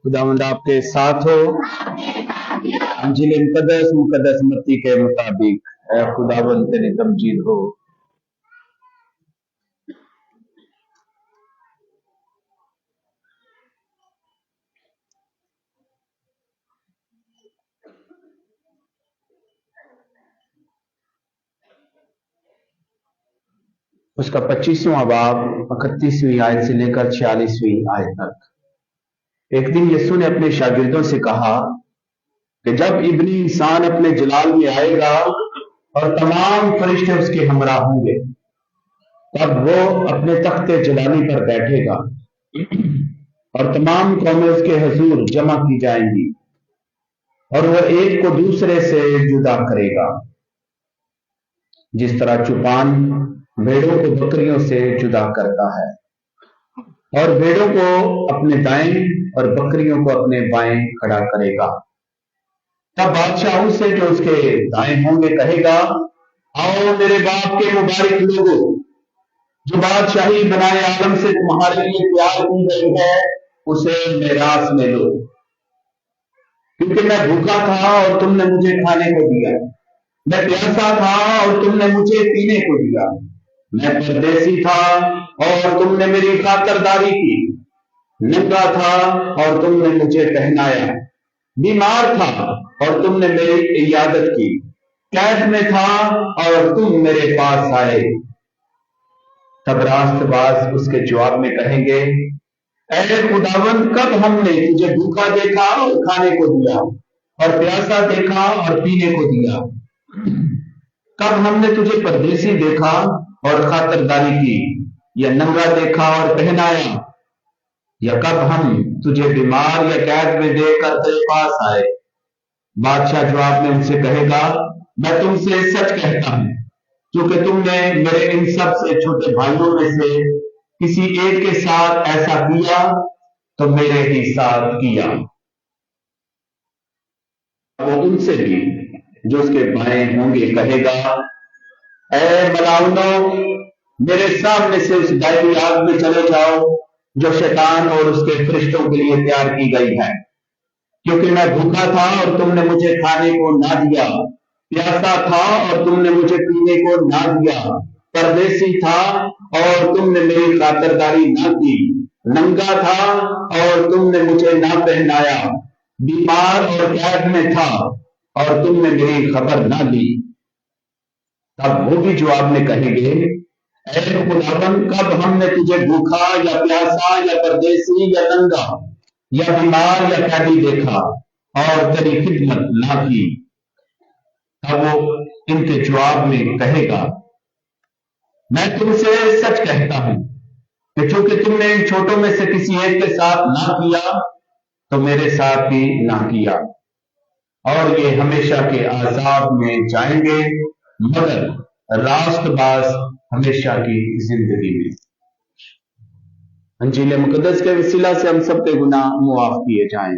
खुदावंद आपके साथ हो। अंजील मुकद्दस मत्ती के मुताबिक ऐ खुदावंद तेरी तमजीद हो। उसका 25वां बाब 31वीं आयत से लेकर 46वीं आयत तक। एक दिन यीशु ने अपने शागिर्दों से कहा कि जब इब्नी इंसान अपने जलाल में आएगा और तमाम फरिश्ते उसके हमरा होंगे, तब वो अपने तख्ते जलाली पर बैठेगा और तमाम कौमें उसके हुजूर जमा की जाएंगी और वो एक को दूसरे से जुदा करेगा, जिस तरह चुपान भेड़ों को बकरियों से जुदा करता है, और भेड़ों को अपने दाएं और बकरियों को अपने बाएं खड़ा करेगा। तब बादशाह उससे जो उसके दाएं होंगे कहेगा, आओ मेरे बाप के मुबारक लोगों, जो बादशाही बनाए आलम से तुम्हारे लिए तैयार की गई है, उसे मेरास में लो। क्योंकि मैं भूखा था और तुमने मुझे खाने को दिया, मैं प्यासा था और तुमने मुझे पीने को दिया, मैं परदेसी था और तुमने मेरी खातिरदारी की, नंगा था और तुमने मुझे पहनाया, बीमार था और तुमने मेरी इयादत की, कैद में था और तुम मेरे पास आए। तब रास्तबाज उसके जवाब में कहेंगे, ऐ खुदावंद, कब हमने तुझे भूखा देखा और खाने को दिया, और प्यासा देखा और पीने को दिया? कब हमने तुझे परदेसी देखा और खातिरदारी की, या नंगा देखा और पहनाया? या कब हम तुझे बीमार या कैद में देखकर तेरे पास आए? बादशाह जवाब में उनसे कहेगा, मैं तुमसे सच कहता हूं, क्योंकि तुमने मेरे इन सब से छोटे भाइयों में से किसी एक के साथ ऐसा किया तो मेरे ही साथ किया। वो उनसे भी जो उसके बाएं होंगे कहेगा, ऐ मलाउनो, मेरे सामने से उस दायरी आग में चले जाओ जो शैतान और उसके फरिश्तों के लिए तैयार की गई है। क्योंकि मैं भूखा था और तुमने मुझे खाने को ना दिया, प्यासा था और तुमने मुझे पीने को ना दिया, परदेसी था और तुमने मेरी खातिरदारी ना की, नंगा था और तुमने मुझे ना पहनाया, बीमार और कैद में था और तुमने मेरी खबर ना ली। तब वो भी जवाब में कहेंगे, ऐ खुदावंद, कब हमने तुझे भूखा या प्यासा या परदेसी या नंगा या बीमार या कैदी देखा और तेरी खिदमत ना की? तब वो इनके जवाब में कहेगा, मैं तुमसे सच कहता हूं कि चूंकि तुमने इन छोटों में से किसी एक के साथ ना किया तो मेरे साथ भी ना किया। और ये हमेशा के आजाब में जाएंगे, मगर रास्तबाज हमेशा की जिंदगी में। अंजील मुकद्दस के वसीला से हम सब के गुनाह मुआफ किए जाएं।